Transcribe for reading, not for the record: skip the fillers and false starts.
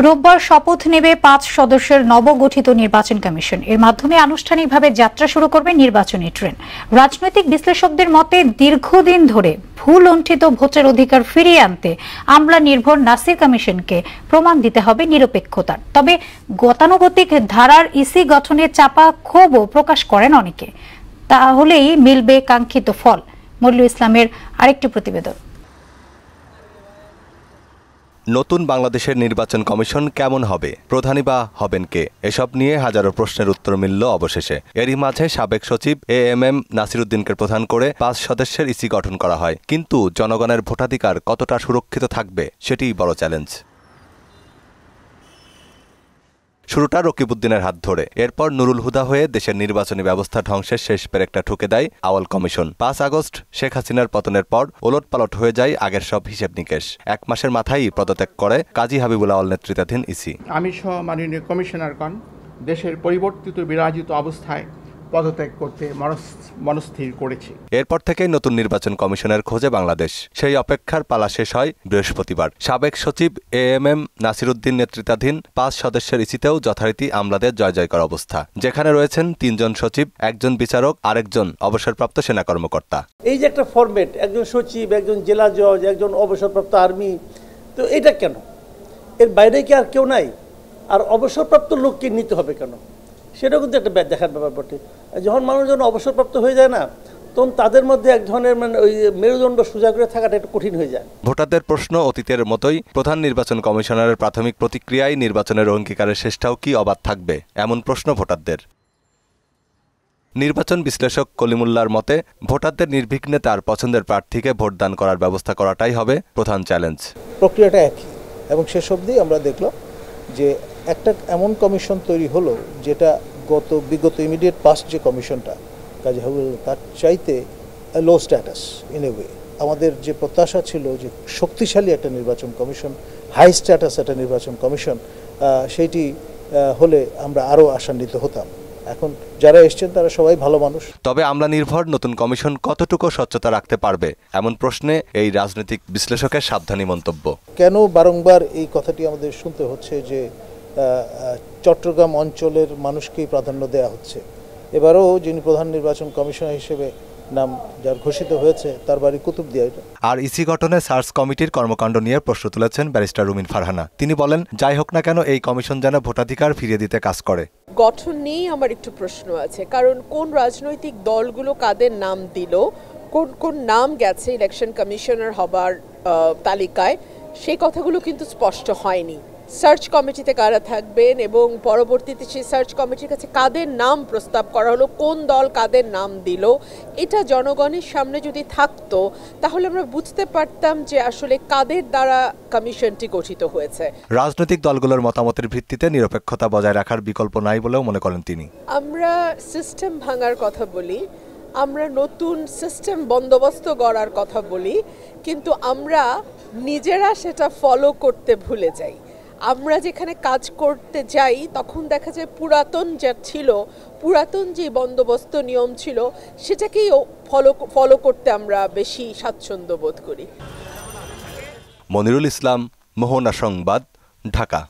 রোববার শপথ নেবে ৫ সদস্যের নবগঠিত নির্বাচন কমিশন। এর মাধ্যমে আনুষ্ঠানিকভাবে যাত্রা শুরু করবে নির্বাচনী ট্রেন। রাজনৈতিক বিশ্লেষকদের মতে দীর্ঘদিন ধরে ভুল লুণ্ঠিত ভোটের অধিকার ফিরিয়ে আনতে আমলা নির্ভর নাসির কমিশনকে প্রমাণ দিতে হবে নিরপেক্ষতার। তবে গতানুগতিক ধারার ইসি গঠনে চাপা ক্ষোভও প্রকাশ করেন অনেকে। তাহলেই মিলবে কাঙ্ক্ষিত ফল। মল্লু ইসলামের আরেকটি প্রতিবেদন। নতুন বাংলাদেশের নির্বাচন কমিশন কেমন হবে, প্রধানী বা হবেন কে, এসব নিয়ে হাজারো প্রশ্নের উত্তর মিলল অবশেষে। এরই মাঝে সাবেক সচিব এএমএম নাসিরউদ্দিনকে প্রধান করে ৫ সদস্যের ইসি গঠন করা হয়। কিন্তু জনগণের ভোটাধিকার কতটা সুরক্ষিত থাকবে সেটিই বড় চ্যালেঞ্জ। শুরুটা রকিবউদ্দিনের হাত ধরে, এরপর নুরুল হুদা হয়ে দেশের নির্বাচনী ব্যবস্থা ধ্বংসের শেষ পেরেকটা ঠুকে দেয় আওয়াল কমিশন। ৫ আগস্ট শেখ হাসিনার পতনের পর ওলটপালট হয়ে যায় আগের সব হিসেব নিকেশ। ১ মাসের মাথায় পদত্যাগ করে কাজী হাবিবুল আওয়াল নেতৃত্বাধীন ইসি। আমি সহ মাননীয় কমিশনারগণ দেশের পরিবর্তিত বিরাজিত অবস্থায় পদত্যাগ করতে মনস্থির করেছি। এরপর থেকেই নতুন নির্বাচন কমিশনের খোঁজে বাংলাদেশ। সেই অপেক্ষার পালা শেষ হয় বৃহস্পতিবার। সাবেক সচিব এএমএম নাসিরউদ্দিন নেতৃত্বাধীন ৫ সদস্যের ইসিতেও যথারীতি আমলাদের জয় জয়কার অবস্থা, যেখানে রয়েছেন ৩ জন সচিব, ১ জন বিচারক, আরেকজন অবসরপ্রাপ্ত সেনা কর্মকর্তা। এই যে একটা ফরম্যাট, একজন সচিব, একজন জেলা জজ, একজন অবসরপ্রাপ্ত আর্মি, তো এটা কেন? এর বাইরে কি আর কেউ নাই? আর অবসরপ্রাপ্ত লোককে নিতে হবে কেন? সেটাও কিন্তু একটা দেখার ব্যাপার বটে। যখন মানুষজন অবসরপ্রাপ্ত হয়ে যায় না, তখন তাদের মধ্যে এক ধরনের ওই মেরুদণ্ড সোজা করে থাকাটা একটু কঠিন হয়ে যায়। ভোটারদের প্রশ্ন অতীতের মতোই। প্রধান নির্বাচন কমিশনারের প্রাথমিক প্রতিক্রিয়ায় নির্বাচনের অঙ্গীকারের শেষটাও কি অবাধ থাকবে, এমন প্রশ্ন ভোটারদের। নির্বাচন বিশ্লেষক কলিমুল্লাহর মতে ভোটারদের নির্বিঘ্নে তার পছন্দের প্রার্থীকে ভোটদান করার ব্যবস্থা করাটাই হবে প্রধান চ্যালেঞ্জ। প্রক্রিয়াটা একই এবং শেষ অবধি আমরা দেখলাম যে একটা এমন কমিশন তৈরি হলো যেটা বিগত ইমিডিয়েট পাস্ট যে কমিশনটা কাজী হাবিবুল তার চাইতে লো স্ট্যাটাস ইন এ ওয়ে। আমাদের যে প্রত্যাশা ছিল যে শক্তিশালী একটা নির্বাচন কমিশন, হাই স্ট্যাটাস একটা নির্বাচন কমিশন, সেইটি হলে আমরা আরও আশান্বিত হতাম। এখন যারা এসছেন তারা সবাই ভালো মানুষ। তবে আমলা নির্ভর নতুন কমিশন কতটুকু স্বচ্ছতা রাখতে পারবে, এমন প্রশ্নে এই রাজনৈতিক বিশ্লেষকের সাবধানী মন্তব্য। কেন বারংবার এই কথাটি আমাদের শুনতে হচ্ছে যে চট্টগ্রাম অঞ্চলের মানুষকেই প্রাধান্য দেওয়া হচ্ছে? এবারও যিনি প্রধান নির্বাচন কমিশনার হিসেবে নাম যার ঘোষিত হয়েছে তার বাড়ি কুতুবদিয়া। আর ইসি গঠনে সার্চ কমিটির কর্মকাণ্ড নিয়ে প্রশ্ন তুলেছেন ব্যারিস্টার রুমিন ফারহানা। তিনি বলেন, যাই হোক না কেন এই কমিশন যেন ভোটাধিকার ফিরিয়ে দিতে কাজ করে। গঠন নিয়েই আমার একটু প্রশ্ন আছে, কারণ কোন রাজনৈতিক দলগুলো কাদের নাম দিল, কোন কোন নাম গেছে ইলেকশন কমিশনার হবার তালিকায়, সেই কথাগুলো কিন্তু স্পষ্ট হয়নি। সার্চ কমিটিতে কারা থাকবেন এবং পরবর্তীতে সেই সার্চ কমিটির কাছে কাদের নাম প্রস্তাব করা হলো, কোন দল কাদের নাম দিল, এটা জনগণের সামনে যদি থাকতো তাহলে আমরা বুঝতে পারতাম যে আসলে কাদের দ্বারা কমিশনটি গঠিত হয়েছে। রাজনৈতিক দলগুলোর মতামতের ভিত্তিতে নিরপেক্ষতা বজায় রাখার বিকল্প নাই বলেও মনে করেন তিনি। আমরা সিস্টেম ভাঙার কথা বলি, আমরা নতুন সিস্টেম বন্দোবস্ত গড়ার কথা বলি, কিন্তু আমরা নিজেরা সেটা ফলো করতে ভুলে যাই। আমরা যেখানে কাজ করতে যাই তখন দেখা যায় পুরাতন যা ছিল, পুরাতন যে বন্দোবস্ত নিয়ম ছিল সেটাকেই ফলো করতে আমরা বেশি স্বাচ্ছন্দ্য বোধ করি। মনিরুল ইসলাম, মোহনা সংবাদ, ঢাকা।